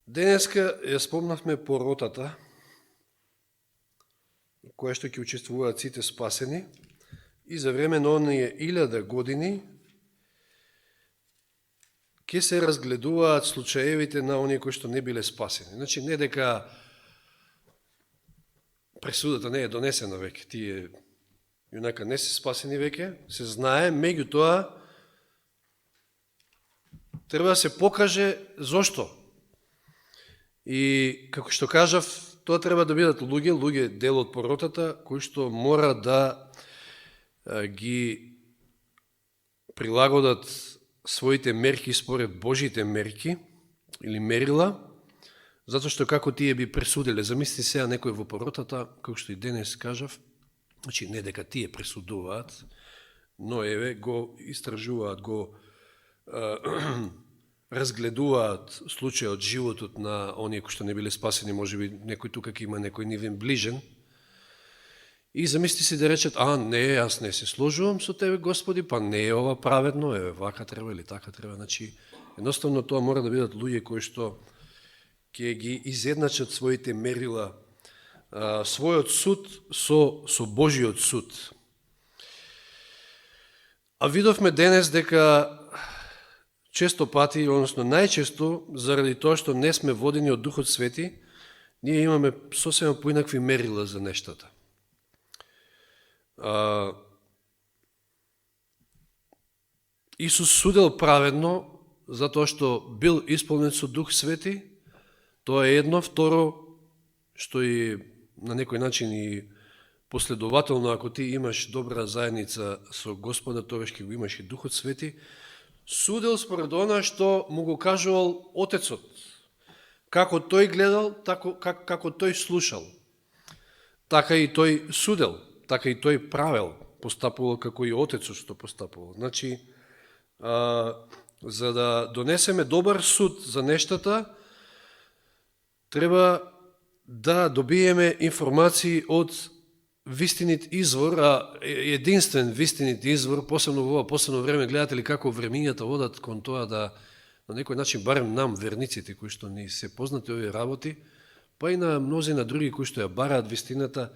Денеска ја спомнавме поротата, која што ќе учествуваат сите спасени, и за време на оние 1000 години ќе се разгледуваат случаевите на оние кои што не биле спасени. Значи, не дека пресудата не е донесена веќе, тие юнака не се спасени веќе, се знае, меѓутоа треба да се покаже зошто. И, како што кажав, тоа треба да бидат луѓе дел од поротата, кои што мора да ги прилагодат своите мерки според Божите мерки или мерила, затоа што како тие би пресуделе. Замисли сега некој во поротата, како што и денес кажав, значи не дека тие пресудуваат, но еве го истражуваат, го разгледуваат случај од животот на оние кои што не биле спасени, можеби некој тука ќе има некој нивен ближен, и замисли си да речат, не, јас не се сложувам со тебе, Господи, па не е ова праведно, еве вака треба или така треба. Значи, едноставно тоа мора да бидат луѓе кои што ќе ги изедначат своите мерила, својот суд со Божиот суд. А видовме денес дека често пати, односно најчесто, заради тоа што не сме водени од Духот Свети, ние имаме сосема поинакви мерила за нештата. Исус судел праведно, затоа што бил исполнет со Дух Свети, тоа е едно. Второ, што и на некој начин и последователно, ако ти имаш добра заедница со Господа, тогаш ќе го имаш и Духот Свети, судел според она што му го кажувал Отецот. Како тој гледал, како тој слушал. Така и тој судел, така и тој правел, постапувал како и Отецот што постапувал. Значи, за да донесеме добар суд за нештата, треба да добиеме информации од вистинит извор, единствен вистинит извор, посебно во ова последно време, гледате ли како времињата водат кон тоа да, на некој начин, барем нам, верниците, кои што ни се познати овие работи, па и на мнози на други кои што ја бараат вистината,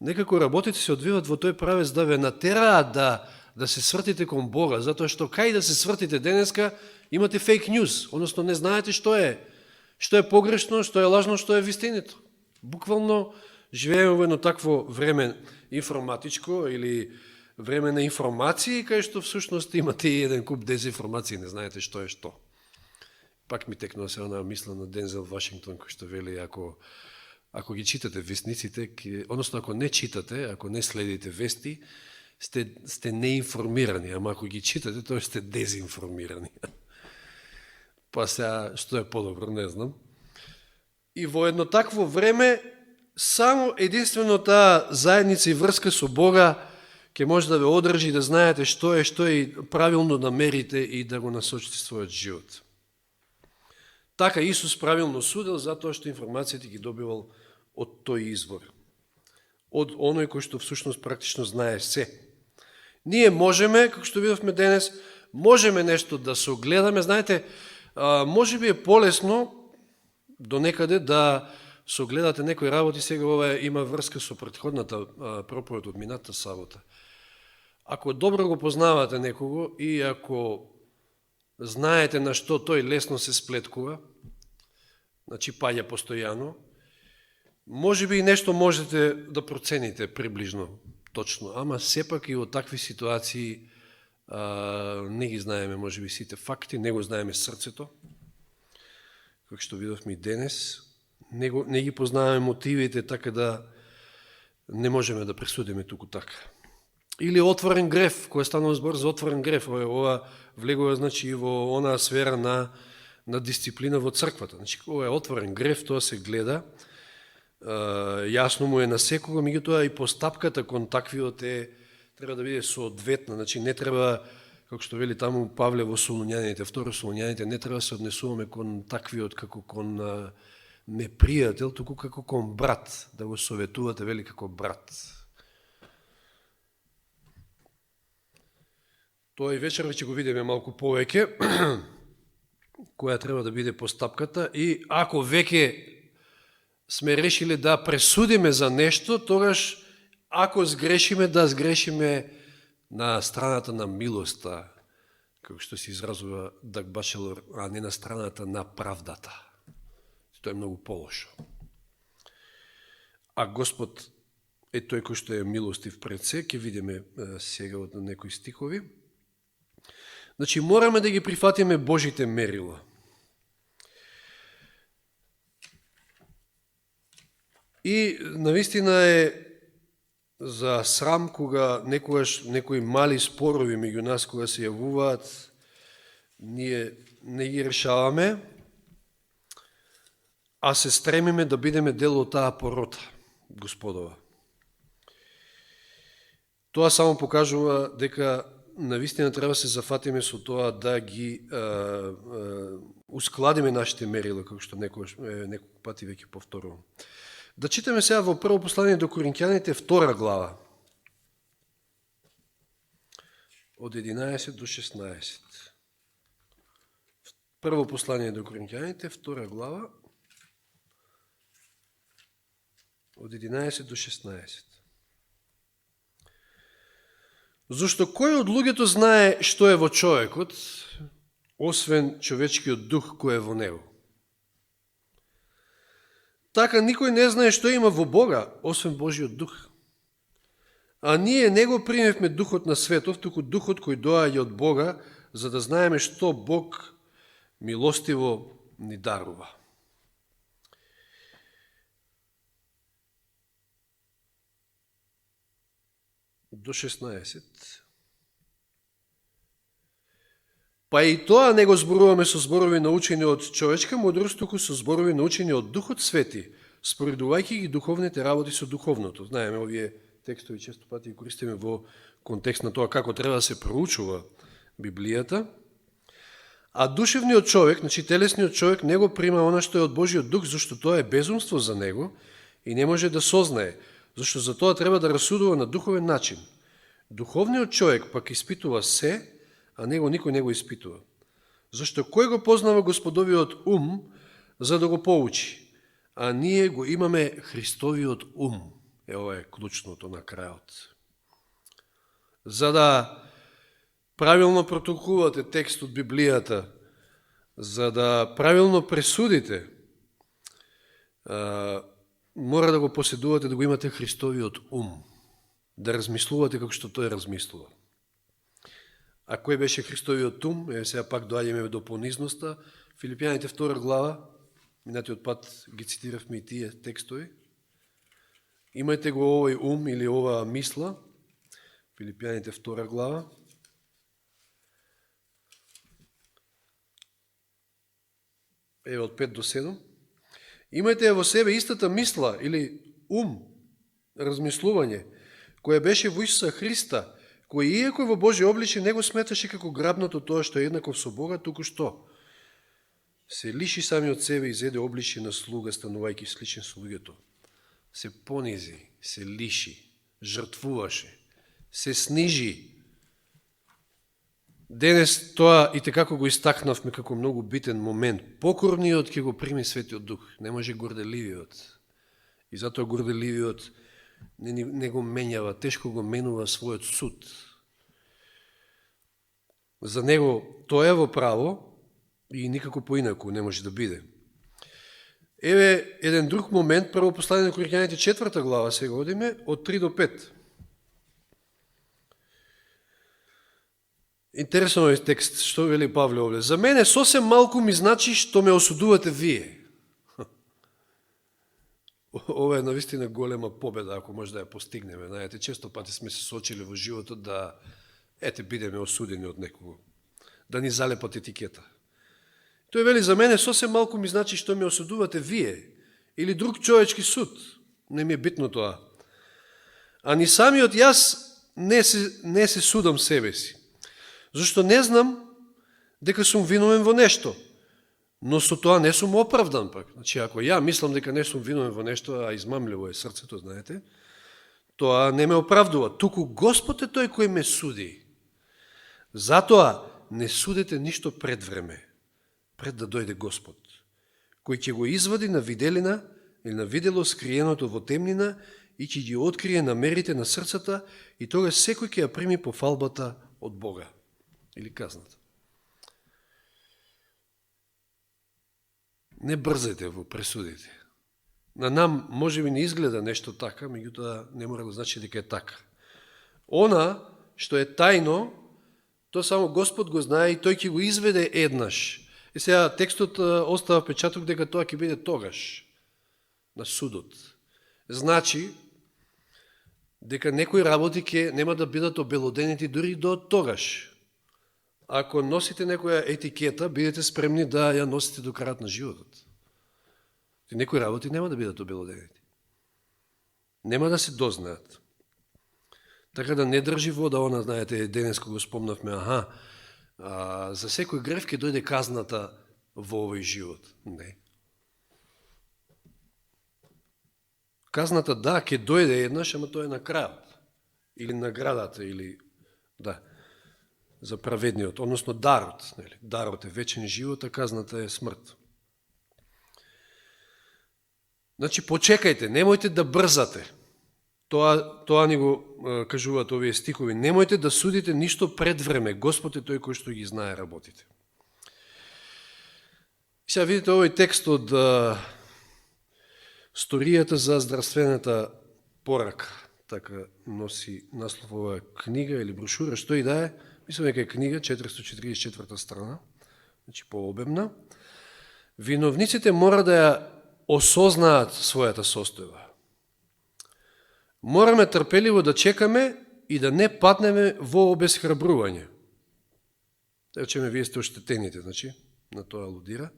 некако работите се одвиват во тој правец да ве натераат да се свртите кон Бога, затоа што кај да се свртите денеска, имате фейк ньюс, односно не знаете што е погрешно, што е лажно, што е вистинито. Буквално живееме во едно такво време информатичко или време на информации, кај што всушност имате и еден куп дезинформации, не знаете што е што. Пак ми текнува се она мисла на Дензел Вашингтон, кој што вели, ако ги читате вестниците, односно ако не читате, ако не следите вести, сте неинформирани, ама ако ги читате, тоа сте дезинформирани. Па сега, што е подобро, не знам. И во едно такво време, само единствено таа заедница и врска со Бога ќе може да ве одржи, да знаете што е и правилно да мерите и да го насочите својот живот. Така Исус правилно судел затоа што информацијата ги добивал од тој извор. Од оној кој што всушност практично знае се. Ние можеме, како што видовме денес, можеме нешто да се огледаме. Знаете, може би е полесно до некаде да се огледате некои работи, сега ова има врска со претходната проповед од минатата сабота. Ако добро го познавате некого и ако знаете на што тој лесно се сплеткува, значи паѓа постојано, може би и нешто можете да процените приближно точно, ама сепак и од такви ситуации не ги знаеме може би сите факти, не го знаеме срцето, како што видовме и денес, не ги познаваме мотивите, така да не можеме да пресудиме туку така. Или отворен греф, кој станува збор за отворен греф, ова влегува значи и во онаа сфера на дисциплина во црквата. Значи, ова е отворен греф, тоа се гледа, јасно му е на секого, меѓутоа и постапката кон таквиот треба да биде соодветна, значи не треба, како што вели таму Павле во Солуњаните, второ Солуњаните, не треба да се однесуваме кон таквиот како кон непријател, туку како кон брат, да го советувате, вели како брат. Тоа и вечерва ќе го видиме малку повеќе. која треба да биде постапката, и ако веќе сме решили да пресудиме за нешто, тогаш ако сгрешиме, да сгрешиме на страната на милоста, како што се изразува Даг Бачелор, а не на страната на правдата. Тоа е многу полошо. А Господ е тој кој што е милостив пред се, ќе видиме сега од некои стихови. Значи, мораме да ги прифатиме Божите мерила. И навистина е за срам кога некојаш некои мали спорови меѓу нас кога се јавуваат, ние не ги решаваме, а се стремиме да бидеме дел од таа порота Господова. Тоа само покажува дека навистина треба се зафатиме со тоа да ги ускладиме нашите мерила, како што неколку пати веќе повторувам. Да читаме сега во прво послание до Коринќаните, 2 глава, од 11 до 16. Прво послание до Коринќаните, 2 глава, од 11 до 16. Зошто кој од луѓето знае што е во човекот, освен човечкиот дух кој е во него? Така никој не знае што има во Бога, освен Божиот дух. А ние не го примевме духот на светов, туку духот кој доаѓа од Бога, за да знаеме што Бог милостиво ни дарува. До 16. Па и тоа не го зборуваме со зборови научени од човечка мудрост, туку со зборови научени од Духот Свети, споредувајќи ги духовните работи со духовното. Знаеме, овие текстови често пати користиме во контекст на тоа како треба да се проучува Библијата. А душевниот човек, значи телесниот човек, не го прима она што е од Божиот дух, зашто тоа е безумство за него и не може да сознае, зашто за тоа треба да расудува на духовен начин. Духовниот човек пак испитува се, а него никој не го испитува. Зашто кој го познава Господовиот ум, за да го поучи? А ние го имаме Христовиот ум. Ова е клучното на крајот. За да правилно протолкувате текст од Библијата, за да правилно пресудите, мора да го поседувате, да го имате Христовиот ум, да размислувате како што тој размислува. А кој беше Христовиот ум? Сега пак доаѓаме до понизноста. Филипјаните 2 глава, минатиот пат ги цитиравме и тие текстови. Имајте го овој ум или оваа мисла. Филипјаните 2 глава. Од 5 до 7. Имајте во себе истата мисла или ум, размислување, која беше во Исуса Христа, кој иако во Божие обличие не го сметаше како грабното тоа што е еднаков со Бога, туку што се лиши сами од себе и зеде обличие на слуга, станувајќи сличен со луѓето. Се понизи, се лиши, жртвуваше, се снижи. Денес тоа и така го истакнавме како многу битен момент. Покорниот ќе го прими Светиот Дух, не може горделивиот. И затоа горделивиот не го менјава, тешко го менува својот суд. За него тоа е во право и никако поинаку не може да биде. Еве еден друг момент, прво послание на Коринќаните 4 глава, сега одиме, од 3 до 5. Интересно е текст, што вели Павле овде. За мене сосем малку ми значи што ме осудувате вие. Ова е навистина голема победа, ако може да ја постигнеме. Знаете, често пати сме се сочили во животот да бидеме осудени од некого, да ни залепат етикета. Тој вели, за мене сосем малку ми значи што ме осудувате вие, или друг човечки суд. Не ми е битно тоа. А ни самиот јас не се судам себе си. Зашто не знам дека сум виновен во нешто, но со тоа не сум оправдан пак. Значи, ако ја мислам дека не сум виновен во нешто, а измамливо е срцето, знаете, тоа не ме оправдува. Туку Господ е тој кој ме суди. Затоа не судете ништо пред време. пред да дојде Господ, кој ќе го извади на виделина или на видело скриеното во темнина и ќе ги открие намерите на срцата и тогаш секој ќе ја прими по фалбата од Бога или казната. Не брзајте во пресудите. На нам може би не изгледа нешто така, меѓутоа не мора да значи дека е така. Она што е тајно, то само Господ го знае и тој ќе го изведе еднаш. И сега текстот остава впечаток дека тоа ќе биде тогаш на судот. Значи дека некои работи нема да бидат обелоденети дури до тогаш. Ако носите некоја етикета, бидете спремни да ја носите до крајот на животот. И некои работи нема да бидат обелоденети. Нема да се дознаат. Така да не држи вода, она, знаете, денеско го спомнавме, за секој греф ќе дојде казната во овој живот. Не. Казната, да, ќе дојде еднаш, ама тоа е на крајот. Или наградата, или, да, за праведниот, односно дарот. Нели? Дарот е вечен живот, а казната е смрт. Значи, почекајте, немојте да брзате. Тоа ни го кажуваат овие стихови. Немојте да судите ништо пред време. Господ е тој кој што ги знае работите. Сега видите овој текст од сторијата за здравствената порака. Така носи наслов оваа книга или брошура, што и да е. Мислам дека е книга, 444 страна, значи пообемна. Виновниците мора да ја осознаат својата состојба. Мораме трпеливо да чекаме и да не паднеме во обесхрабрување. Речеме, вие сте оштетените, значи, на тоа алудира.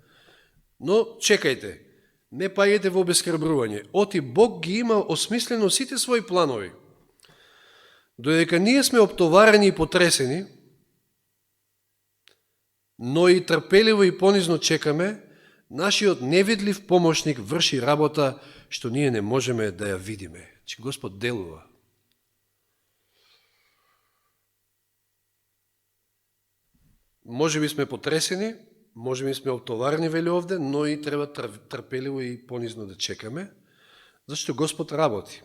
Но чекајте, не паѓате во обесхрабрување. Оти Бог ги има осмислено сите своји планови. Додека ние сме оптоварени и потресени, но и трпеливо и понизно чекаме, нашиот невидлив помошник врши работа што ние не можеме да ја видиме. Че Господ делува. Може би сме потресени, може би сме оптоварени, вели овде, но и треба трпеливо и понизно да чекаме, зашто Господ работи.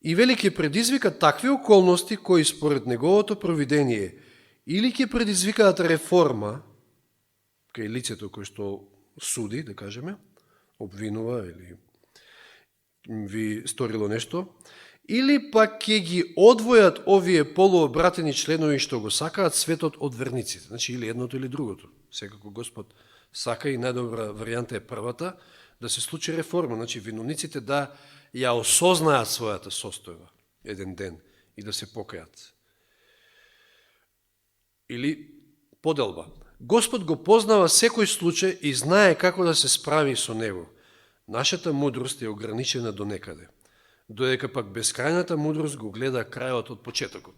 И вели ќе предизвика такви околности кои според неговото провидение или ќе предизвикаат реформа кај лицето кој што суди, да кажеме, обвинува или ви сторило нешто, или пак ќе ги одвојат овие полуобратени членови што го сакаат светот од верниците. Значи, или едното или другото. Секако Господ сака и најдобра варијанта е првата, да се случи реформа. Значи, виновниците да ја осознаат својата состојба еден ден и да се покајат. Или поделба. Господ го познава секој случај и знае како да се справи со него. Нашата мудрост е ограничена до некаде, додека пак безкрајната мудрост го гледа крајот од почетокот.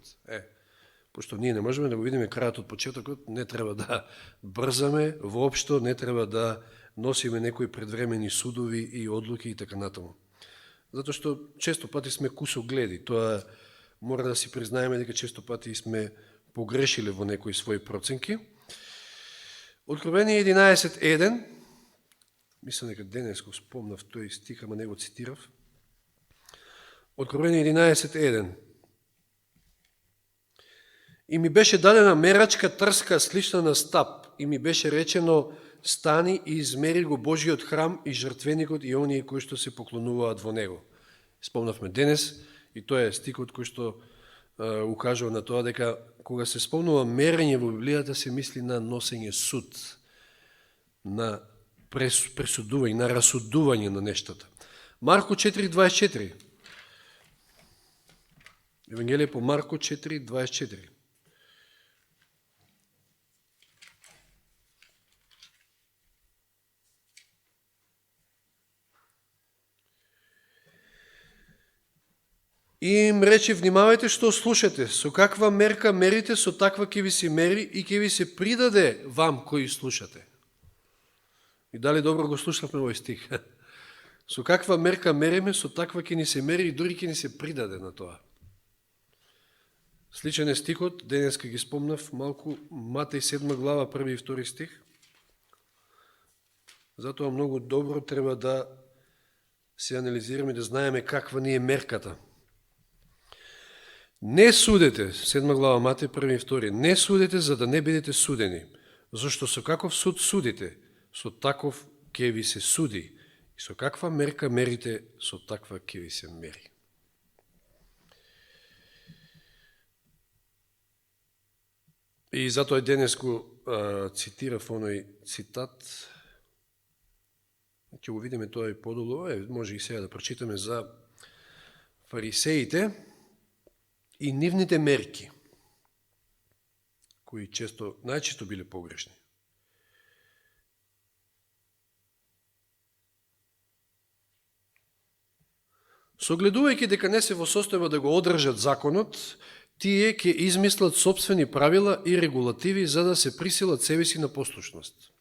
Пошто ние не можеме да го видиме крајот од почетокот, не треба да брзаме воопшто, не треба да носиме некои предвремени судови и одлуки и така натаму. Затоа што често пати сме кусогледи, тоа мора да си признаеме дека често пати сме погрешиле во некои своји проценки. Откровение 11.1, мислам дека денес го спомнав тој стих, ама не го цитирав. Откровение 11.1. И ми беше дадена мерачка трска слична на стап, и ми беше речено, стани и измери го Божиот храм и жртвеникот и оние кои што се поклонуваат во него. Спомнавме денес, и тоа е стикот кој што укажува на тоа дека кога се спомнува мерење во Библијата се мисли на носење суд, на пресудување, на расудување на нештата. Марко 4.24. Евангелие по Марко 4.24. И им рече, внимавајте што слушате, со каква мерка мерите, со таква ќе ви се мери и ќе ви се придаде вам кои слушате. И дали добро го слушавме овој стих? Со каква мерка мериме, со таква ќе ни се мери и дури ќе ни се придаде на тоа. Сличен е стихот, денеска ги спомнав малку, Матеј 7 глава, 1 и 2 стих. Затоа многу добро треба да се анализираме, да знаеме каква ни е мерката. Не судете, 7 глава Матеј 1 и 2, не судете за да не бидете судени, зашто со каков суд судите, со таков ќе ви се суди, и со каква мерка мерите, со таква ќе ви се мери. И затоа денес го цитирав оној цитат, ќе го видиме тоа и подолу, може и сега да прочитаме за фарисеите и нивните мерки, кои најчесто биле погрешни. Согледувајќи дека не се во состојба да го одржат законот, тие ќе измислат собствени правила и регулативи за да се присилат себе си на послушност.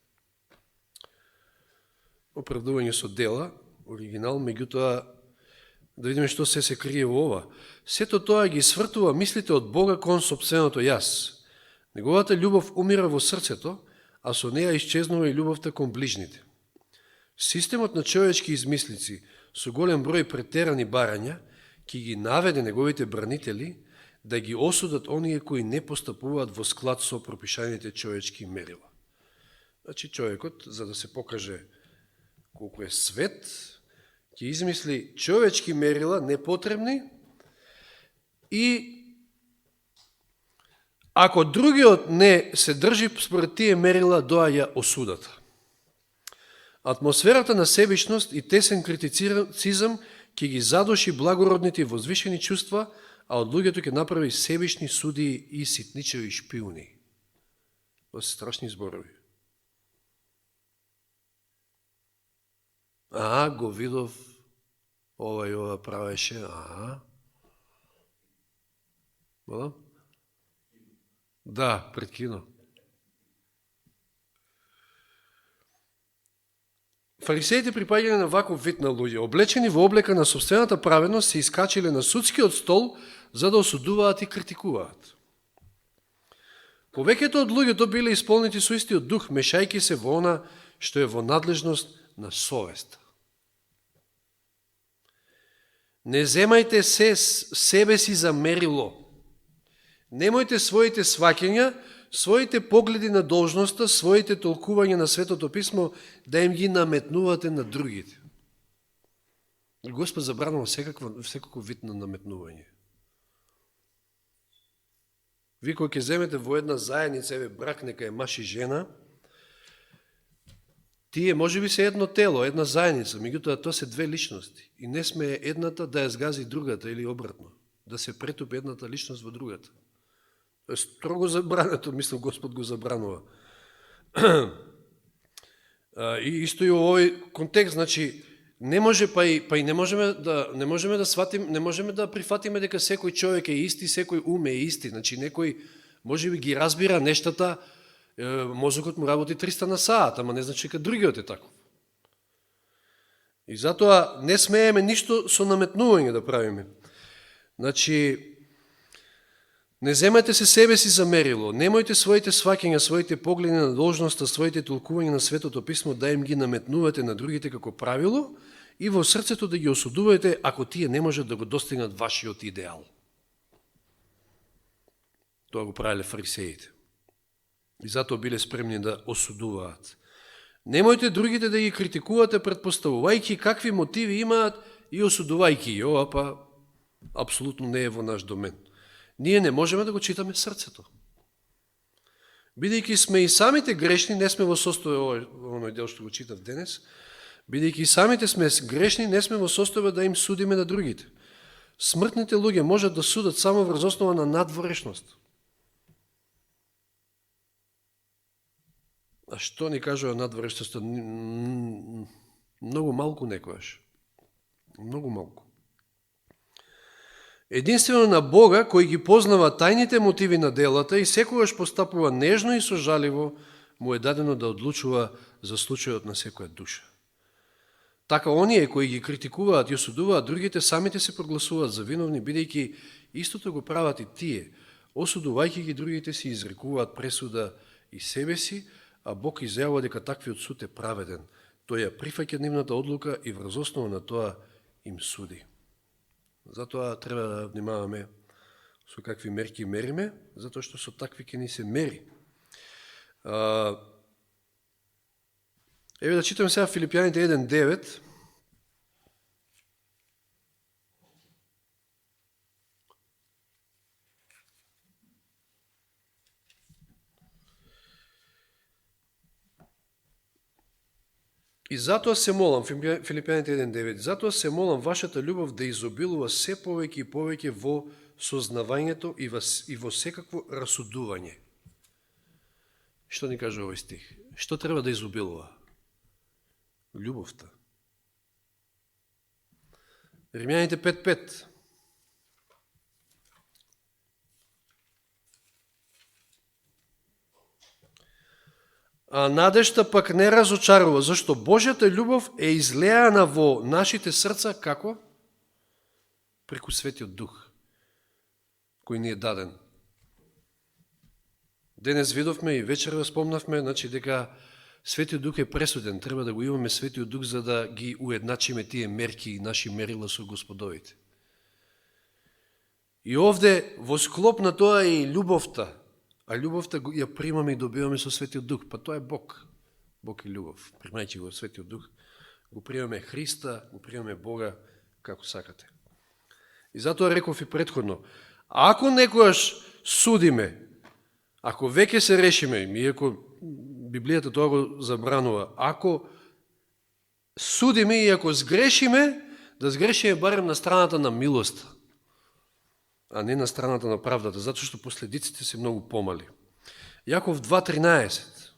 Оправдување со дела, оригинал, меѓутоа да видиме што се крие во ова. Сето тоа ги свртува мислите од Бога кон собственото јас. Неговата љубов умира во срцето, а со неја исчезнува и љубовта кон ближните. Системот на човечки измислици со голем број претерани барања ќе ги наведе неговите бранители да ги осудат оние кои не постапуваат во склад со пропишаните човечки мерила. Значи човекот, за да се покаже колку е свет, ќе измисли човечки мерила непотребни и ако другиот не се држи според тие мерила, доаѓа осудата. Атмосферата на себичност и тесен критицизам ќе ги задуши благородните и возвишени чувства, а од луѓето ќе направи себични судии и ситничеви шпиони. Тоа се страшни зборови. Го видов, ова и ова правеше, Бола? Да, пред кино. Фарисеите припаѓање на ваков вид на луѓе, облечени во облека на собствената праведност, се искачиле на судскиот стол за да осудуваат и критикуваат. Повеќето од луѓето биле исполнети со истиот дух, мешајки се во она што е во надлежност на совест. Не земајте себе си за мерило. Немојте своите сваќања, своите погледи на должноста, своите толкувања на Светото Писмо да им ги наметнувате на другите. Господ забранува секаков вид на наметнување. Ви кој ќе земете во една заедница, брак, нека е маж и жена, тие може би се едно тело, една заедница, меѓутоа тоа се две личности. И не сме едната да ја сгази другата или обратно, да се претупи едната личност во другата. Тоа е строго забрането, мислам Господ го забранува. И исто и овој контекст, значи, не може па и не можеме да сватим, не можеме да прифатиме дека секој човек е исти, секој ум е исти. Значи некој можеби ги разбира нештата, мозокот му работи 300 на саат, ама не значи дека другиот е таков. И затоа не смееме ништо со наметнување да правиме. Значи, не земете се себе си за мерило, немојте своите сваќања, своите погледи на должноста, своите толкувања на Светото Писмо да им ги наметнувате на другите како правило и во срцето да ги осудувате ако тие не можат да го достигнат вашиот идеал. Тоа го правиле фарисеите. И затоа биле спремни да осудуваат. Немојте другите да ги критикувате предпоставувајќи какви мотиви имаат и осудувајќи. Ова па апсолутно не е во наш домен. Ние не можеме да го читаме срцето. Бидејќи сме и самите грешни, не сме во состојба, оној дел што го читав денес, бидејќи и самите сме грешни, не сме во состојба да им судиме на другите. Смртните луѓе можат да судат само врз основа на надворешност. А што ни кажува надворешноста? Многу малку некојаш. Многу малку. Единствено на Бога, кој ги познава тајните мотиви на делата и секогаш постапува нежно и сожаливо, му е дадено да одлучува за случајот на секоја душа. Така оние кои ги критикуваат и осудуваат другите, самите се прогласуваат за виновни, бидејќи истото го прават и тие. Осудувајќи ги другите си изрекуваат пресуда и себе си, а Бог изјавува дека таквиот суд е праведен. тој ја прифаќа нивната одлука и врз основа на тоа им суди. Затоа треба да внимаваме со какви мерки мериме, затоа што со такви ќе ни се мери. Еве да читаме сега Филипјаните 1:9. И затоа се молам, Филипјаните 1:9, затоа се молам вашата љубов да изобилува се повеќе и повеќе во сознавањето и во секакво расудување. Што ни кажа овој стих? Што треба да изобилува? Љубовта. Римјаните 5:5. А надежта пак не разочарува, зашто Божјата љубов е излеана во нашите срца, како? Преку Светиот Дух, кој ни е даден. Денес видовме и вечера спомнавме, значи дека Светиот Дух е пресуден, треба да го имаме Светиот Дух за да ги уедначиме тие мерки и наши мерила со Господовите. И овде во склоп на тоа е и љубовта. А љубовта ја примаме и добиваме со Светиот Дух. Па тоа е Бог. Бог е љубов. Примајќи го Светиот Дух, го примаме Христа, го примаме Бога, како сакате. И затоа реков и претходно, ако некојаш судиме, ако веќе се решиме, иако Библијата тоа го забранува, ако судиме и ако сгрешиме, да сгрешиме барем на страната на милоста, а не на страната на правдата, затоа што последиците се многу помали. Јаков 2:13.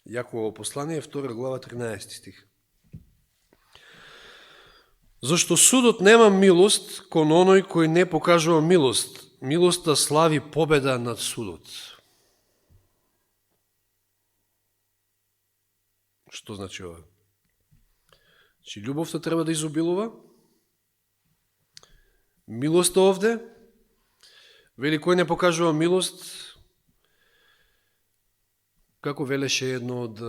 Јаково послание, 2 глава, 13 стих. Зашто судот нема милост кон оној кој не покажува милост. Милоста слави победа над судот. Што значи ова? Че љубовта треба да изобилува. Милоста овде, вели кој не покажува милост, како велеше едно од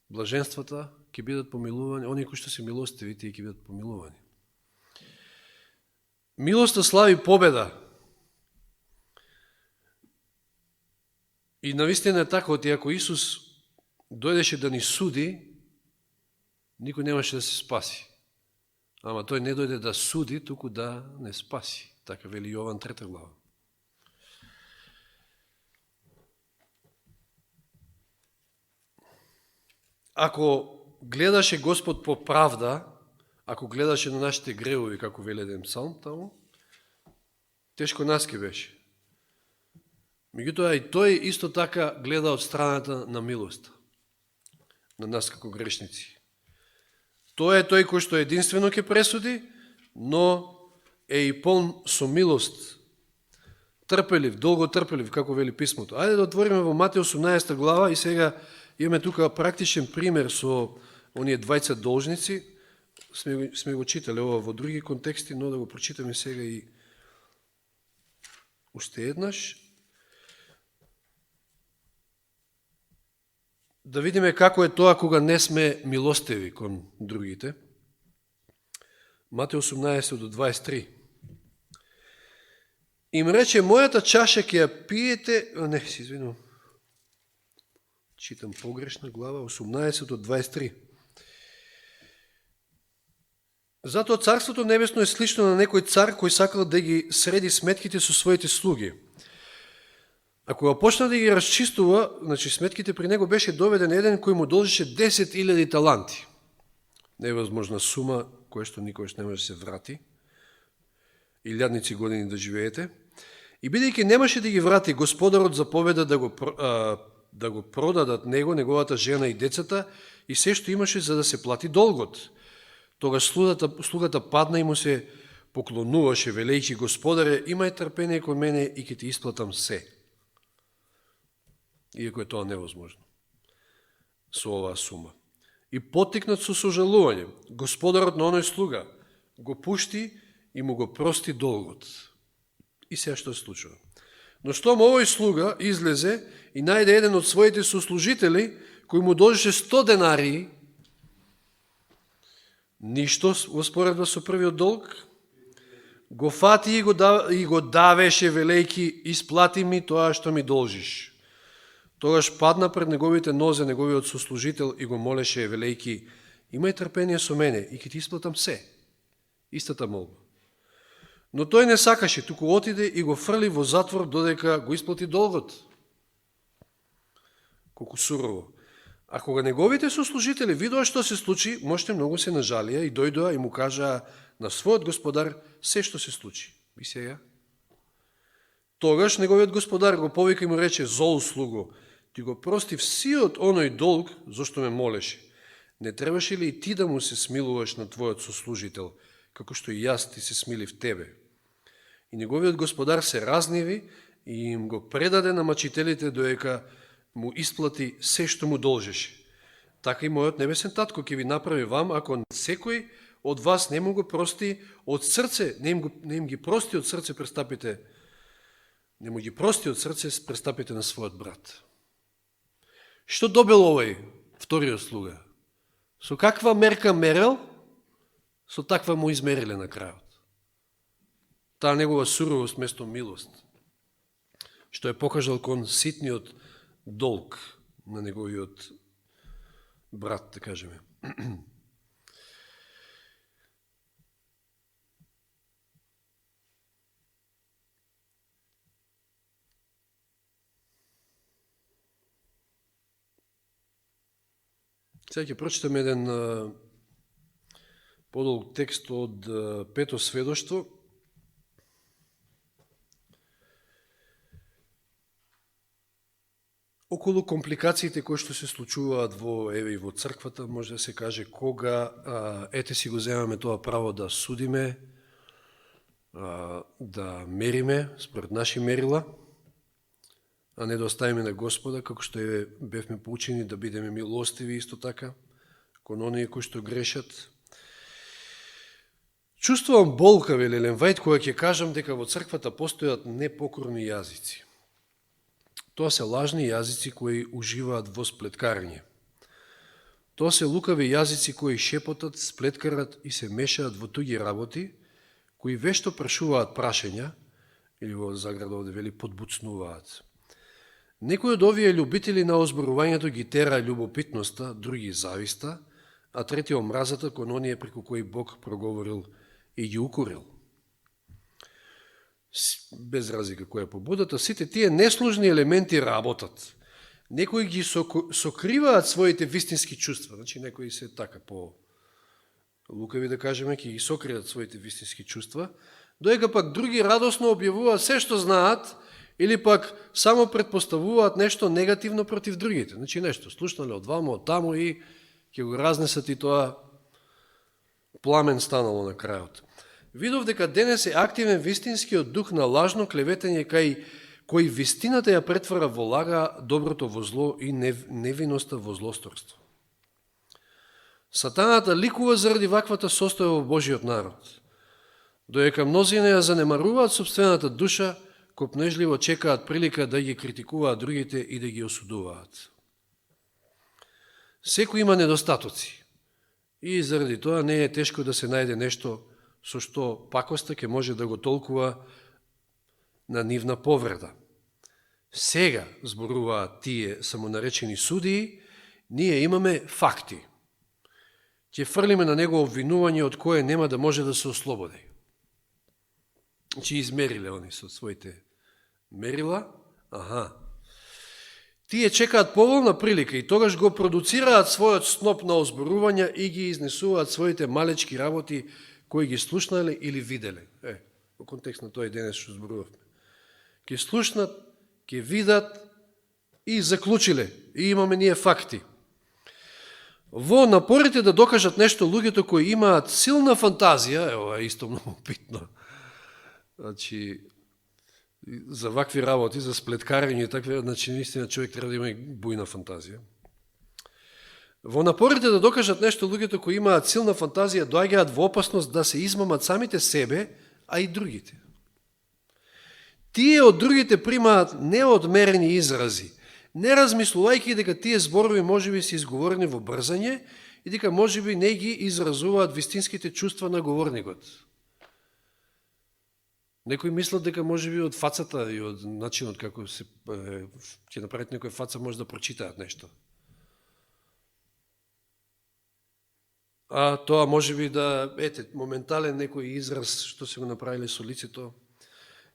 блаженствата, ќе бидат помилувани, оние кои што се милостиви, тие ќе бидат помилувани. Милоста слави победа. И навистина е така, оти ако Исус дојдеше да ни суди, никој немаше да се спаси. Ама тој не дојде да суди, туку да не спаси. Така вели Јован 3 глава. Ако гледаше Господ по правда, ако гледаше на нашите гревови, како вели еден псалм таму, тешко нас ке беше. Меѓутоа и тој исто така гледа од страната на милост, на нас како грешници. Тој е тој кој што единствено ќе пресуди, но е и полн со милост, трпелив, долго трпелив, како вели писмото. Ајде да отвориме во Матеј 18 глава и сега имаме тука практичен пример со оние двајца должници. Сме го читали ова во други контексти, но да го прочитаме сега и уште еднаш. Да видиме како е тоа кога не сме милостиви кон другите. Матеј 18 до 23. Им рече, мојата чаша ќе ја пиете... Не, си извинувам. Читам погрешна глава, 18 до 23. Затоа Царството Небесно е слично на некој цар кој сакал да ги среди сметките со своите слуги. А кога почна да ги расчистува, значи сметките при него беше доведен еден кој му должеше 10.000 таланти. Невъзможна сума, која што никојаш не може да се врати. Илјадници години да живеете. И бидејќи немаше да ги врати, господарот заповеда да го продадат него, неговата жена и децата и се што имаше за да се плати долгот. Тогаш слугата падна и му се поклонуваше, велејќи, Господаре, имај трпение кон мене и ќе ти исплатам се. Иако е тоа невозможно со оваа сума. И поттикнат со сожалување, Господарот на оној слуга го пушти и му го прости долгот. И сега што се случува? Но штом овој слуга излезе и најде еден од своите сослужители, кој му должеше 100 денарии, ништо во споредба со првиот долг, го фати и го давеше, велејки, исплати ми тоа што ми должиш. Тогаш падна пред неговите нозе неговиот сослужител и го молеше, велејки, имај трпение со мене и ќе ти исплатам се. Истата молба. Но тој не сакаше, туку отиде и го фрли во затвор додека го исплати долгот. Колку сурово. А кога неговите сослужители видоа што се случи, можете многу се нажалија и дојдоа и му кажаа на својот господар се што се случи. И сега? Тогаш неговиот господар го повика и му рече, зол слуго, ти го простив сиот оној долг зашто ме молеше. Не требаше ли и ти да му се смилуваш на твојот сослужител, како што и јас ти се смилив тебе? И неговиот господар се разниви и им го предаде на мачителите доека му исплати се што му должеше. Така и мојот небесен татко ќе ви направи вам, ако секој од вас не му го прости од срце, не им ги прости од срце престапите, не му ги прости од срце престапите на својот брат. Што добил овој вториот слуга? Со каква мерка мерел, со таква му измериле на крајот. Таа негова суровост место милост, што е покажал кон ситниот долг на неговиот брат, да кажеме. Сега ќе прочитаме еден подолг текст од Пето сведоштво. Околу компликациите кои што се случуваат во црквата, може да се каже, кога ете си го земаме тоа право да судиме, да мериме според наши мерила, а не да оставиме на Господа, како што бевме поучени да бидеме милостиви исто така, кон оние кои што грешат. Чувствувам болка, вели Елен Вајд, кога ќе кажам дека во црквата постојат непокорни јазици. Тоа се лажни јазици кои уживаат во сплеткарење. Тоа се лукави јазици кои шепотат, сплеткарат и се мешаат во туѓи работи, кои вешто прашуваат прашања, или во заграда овде вели подбуцнуваат. Некои од овие љубители на озборувањето ги тера љубопитноста, други зависта, а трети омразата кон оние преку кои Бог проговорил и ги укорил. Без разлика која е побудата, сите тие неслужни елементи работат. Некои ги сокриваат своите вистински чувства, значи некои се така по лукави да кажеме, ќе ги сокријат своите вистински чувства, доека пак други радосно објавуваат се што знаат, или пак само предпоставуваат нешто негативно против другите. Значи нешто слушнале од вамо, од тамо и ќе го разнесат и тоа пламен станало на крајот. Видов дека денес е активен вистинскиот дух на лажно клеветање кој вистината ја претвара во лага, доброто во зло и невиноста во злосторство. Сатаната ликува заради ваквата состојба во Божиот народ. Доека мнозина ја занемаруваат собствената душа, копнежливо чекаат прилика да ги критикуваат другите и да ги осудуваат. Секој има недостатоци и заради тоа не е тешко да се најде нешто со што пакоста ќе може да го толкува на нивна повреда. Сега, зборуваат тие самонаречени судии, ние имаме факти. Ќе фрлиме на него обвинување од кое нема да може да се ослободи. Значи измериле они со своите мерила, тие чекаат поволна прилика и тогаш го продуцираат својот сноп на озборувања и ги изнесуваат своите малечки работи кои ги слушнале или виделе. Во контекст на тој денес што зборувавме. Ке слушнат, ке видат и заклучиле. И имаме ние факти. Во напорите да докажат нешто луѓето кои имаат силна фантазија, ова е исто многу питно. Значи, за вакви работи, за сплеткарење и такви, значи, наистина човек треба да има и бујна фантазија. Во напорите да докажат нешто луѓето кои имаат силна фантазија доаѓаат во опасност да се измамат самите себе, а и другите. Тие од другите примаат неодмерени изрази, не размислувајќи дека тие зборови можеби се изговорени во брзање и дека можеби не ги изразуваат вистинските чувства на говорникот. Некои мислат дека можеби од фацата и од начинот како се ќе направат некој фаца може да прочитаат нешто. А тоа можеби да, моментален некој израз што се го направиле со лицето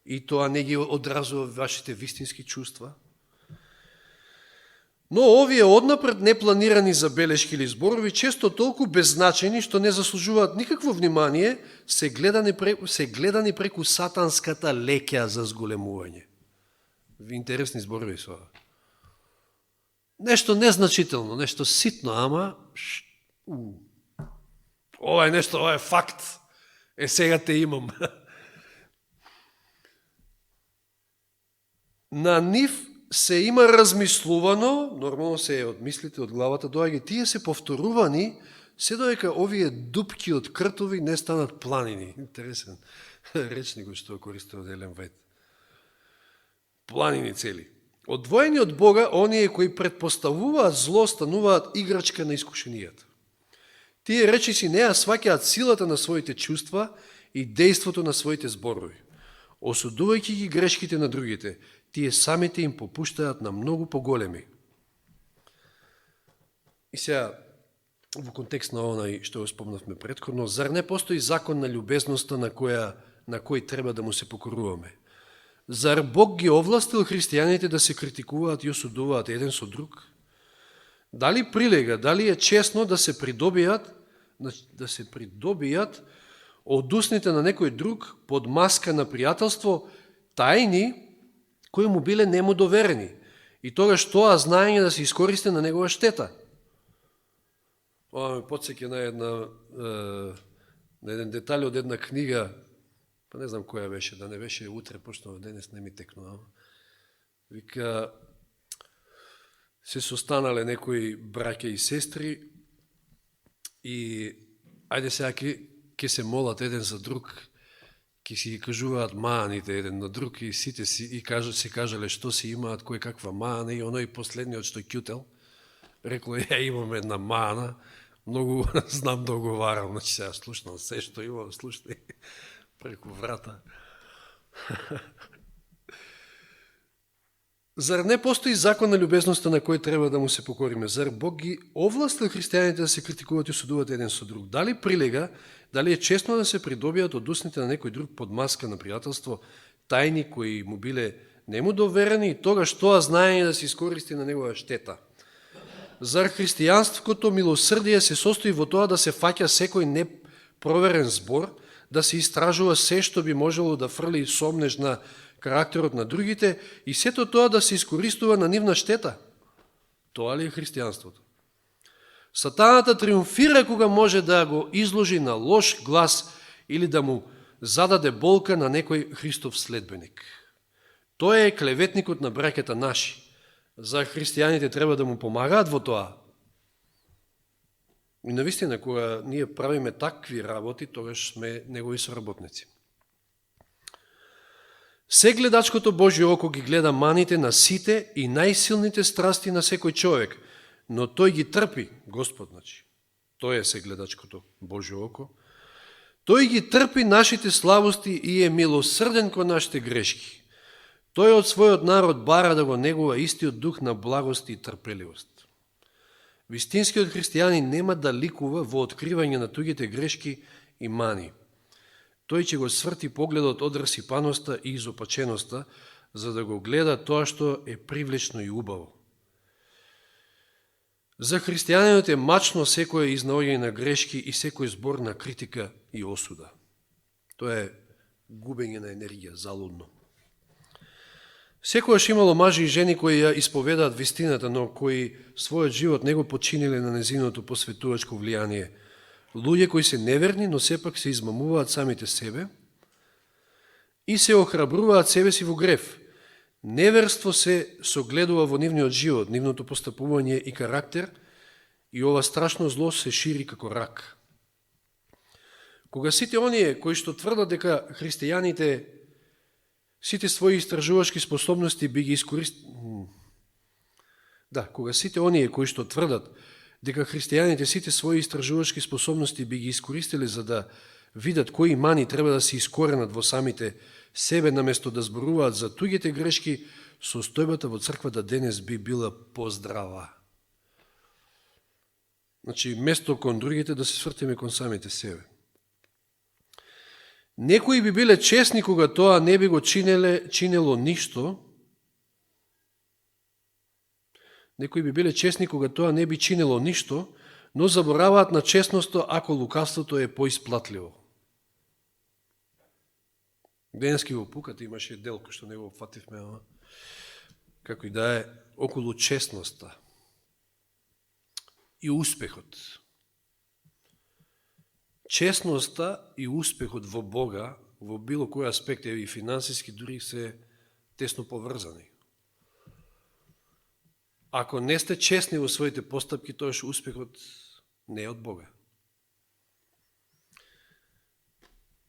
и тоа не ги одразува вашите вистински чувства. Но овие однапред непланирани забелешки или зборови, често толку беззначени што не заслужуваат никакво внимание, се гледани преку сатанската леќа за зголемување. Интересни зборови се ова. Нешто незначително, нешто ситно, ама ова е нешто, ова е факт. Сега те имам. На нив се има размислувано, нормално се од мислите, од главата доаѓа, тие се повторувани, се додека овие дупки од кртови не станат планини. Интересен речник што користи од Елен Вајт. Планини цели. Одвоени од Бога, оние кои предпоставуваат зло, стануваат играчка на искушенијата. Тие речиси не ја сваќаат силата на своите чувства и дејството на своите зборови. Осудувајќи ги грешките на другите, тие самите им попуштаат на многу поголеми. И сега, во контекст на онај што го спомнавме претходно, зар не постои закон на љубезноста на кој треба да му се покоруваме? Зар Бог ги овластил христијаните да се критикуваат и осудуваат еден со друг? Дали прилега, дали е честно да се придобијат од устните на некој друг под маска на пријателство тајни кои му биле нему доверени и тогаш тоа знаење да се искористи на негова штета. Ова ме потсеќа на еден детаљ од една книга, па не знам која беше, да не беше утре, пошто денес не ми текнува. Вика, се состанале некои браќа и сестри и ајде сега ќе се молат еден за друг, ќе си ги кажуваат мааните еден на друг и сите си кажале што си имаат, кој каква маана и оној последниот што ќутел, рекло ја имам една маана, многу знам да оговарам, значи сега слушнал се што имам, слушни преку врата. Зар не постои закон на љубезноста на кој треба да му се покориме? Зар Бог ги овластил христијаните да се критикуваат и осудуваат еден со друг? Дали прилега, дали е честно да се придобијат од устните на некој друг под маска на пријателство, тајни кои му биле нему доверени и тогаш тоа знаење да се искористи на негова штета? Зар христијанското милосрдие се состои во тоа да се фаќа секој непроверен збор, да се истражува се што би можело да фрли сомнеж на карактерот на другите и сето тоа да се искористува на нивна штета? Тоа ли е христијанството? Сатаната триумфира кога може да го изложи на лош глас или да му зададе болка на некој Христов следбеник. Тој е клеветникот на браќата наши. За христијаните треба да му помагаат во тоа. И навистина, кога ние правиме такви работи, тогаш сме негови соработници. Се гледачкото Божјо око ги гледа маните на сите и најсилните страсти на секој човек, но тој ги трпи, Господ, значи, тој е се гледачкото Божјо око, тој ги трпи нашите слабости и е милосрден кон нашите грешки. Тој од својот народ бара да го негува истиот дух на благост и трпеливост. Вистинскиот христијанин нема да ликува во откривање на туѓите грешки и мани. Тој ќе го сврти погледот од расипаноста и изопаченоста, за да го гледа тоа што е привлечно и убаво. За христијанинот е мачно секој изнаоѓање на грешки и секој збор на критика и осуда. Тоа е губење на енергија, залудно. Секојаш имало мажи и жени кои ја исповедаат вистината, но кои својот живот не го починиле на незиното посветувачко влијание. Луѓе кои се неверни, но сепак се измамуваат самите себе и се охрабруваат себе си во грев. Неверство се согледува во нивниот живот, нивното постапување и карактер, и ова страшно зло се шири како рак. Кога сите оние кои што тврдат дека христијаните сите своји истражувачки способности би ги искористили. Да, кога сите оние кои што тврдат дека христијаните сите своји истражувачки способности би ги искористили за да видат кои мани треба да се искоренат во самите себе, наместо да зборуваат за туѓите грешки, состојбата во црквата денес би била поздрава. Значи, место кон другите да се свртиме кон самите себе. Некои би биле честни кога тоа не би го чинело ништо. Некои би биле честни кога тоа не би чинело ништо, но забораваат на честноста ако лукавството е поисплатливо. Денески во пуката имаше дел кој што не го опфативме, како и да е, околу честноста и успехот. Честноста и успехот во Бога, во било кој аспект, и финансиски, дури се тесно поврзани. Ако не сте честни во своите постапки, тоаш успехот не е од Бога.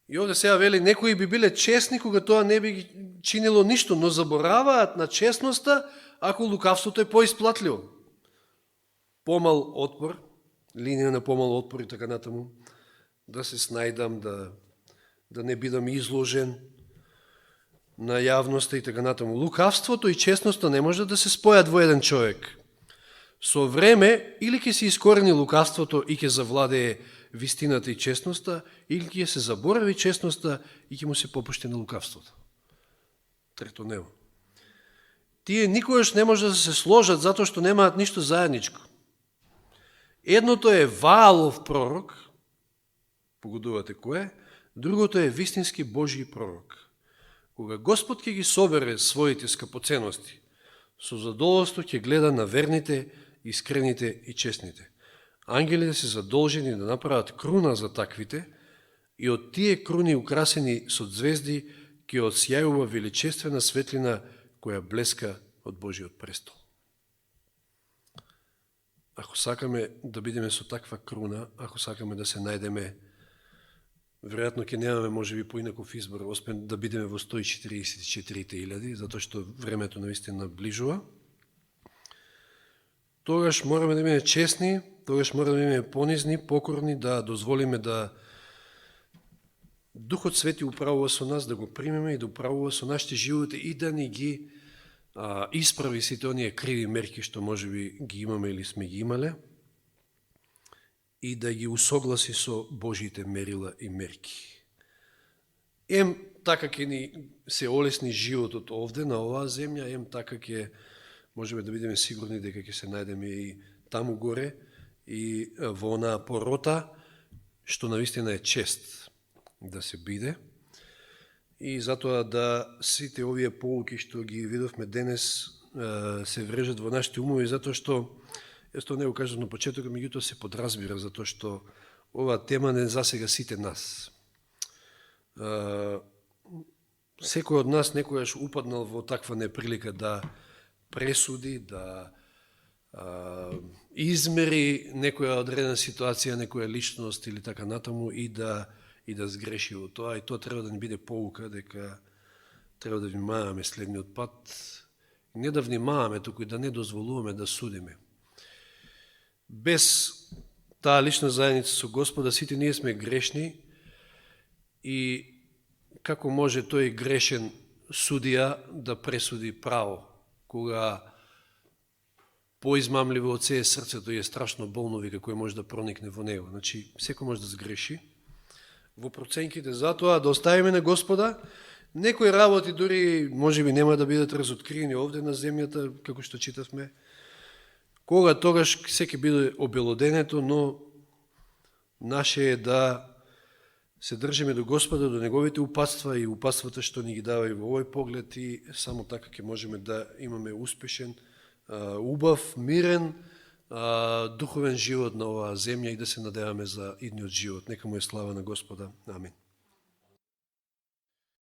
И овде сега вели, некои би биле честни кога тоа не би чинило ништо, но забораваат на честноста ако лукавството е поисплатливо. Помал отпор, линија на помал отпор и така натаму, да се снајдам, да не бидам изложен на јавноста и така натаму. Лукавството и честноста не може да се спојат во еден човек. Со време, или ќе се искорени лукавството и ќе завладее вистината и честноста, или ќе се заборави честноста и ќе му се попушти на лукавството. Трето нево. Тие никогаш не може да се сложат затоа што немаат ништо заедничко. Едното е Ваалов пророк, погодувате кој е, другото е вистински Божји пророк. Кога Господ ќе ги собере своите скапоценности, со задоволство ќе гледа на верните, искрените и честните. Ангелите се задолжени да направат круна за таквите и од тие круни украсени со звезди ќе осјајува величествена светлина која блеска од Божиот престол. Ако сакаме да бидеме со таква круна, ако сакаме да се најдеме, веројатно ќе немаме можеби поинаков избор, освен да бидеме во 144.000, затоа што времето наистина наближува, тогаш мораме да бидеме честни, тогаш мораме да бидеме понизни, покорни, да дозволиме да Духот Свети управува со нас, да го примеме и да управува со нашите животи и да ни ги исправи сите оние криви мерки што можеби ги имаме или сме ги имале и да ги усогласи со Божите мерила и мерки. Така ќе ни се олесни животот овде на оваа земја, така ќе можеме да бидеме сигурни дека ќе се најдеме и таму горе и во онаа порота што навистина е чест да се биде. И затоа да сите овие поуки што ги видовме денес се врежат во нашите умови, затоа што, јас тоа не го кажам на почетокот, меѓутоа се подразбира, затоа што оваа тема не засега сите нас. Секој од нас некојаш упаднал во таква неприлика да пресуди, да измери некоја одредена ситуација, некоја личност или така натаму и да сгреши во тоа, и тоа треба да ни биде поука, дека треба да внимаваме следниот пат, не да внимаваме, туку и да не дозволуваме да судиме. Без таа лична заедница со Господа, сите ние сме грешни и како може тој грешен судија да пресуди право, кога поизмамливо од сее срцето и е страшно болно, вика кој може да проникне во него. Значи, секој може да сгреши во проценките, затоа да оставиме на Господа. Некои работи дури можеби нема да бидат разоткриени овде на земјата, како што читавме. Кога тогаш се ќе биде обелоденето, но наше е да се држиме до Господа, до неговите упатства и упатствата што ни ги дава и во овој поглед, и само така ќе можеме да имаме успешен, убав, мирен, духовен живот на оваа земја и да се надеваме за идниот живот. Нека му е слава на Господа. Амин.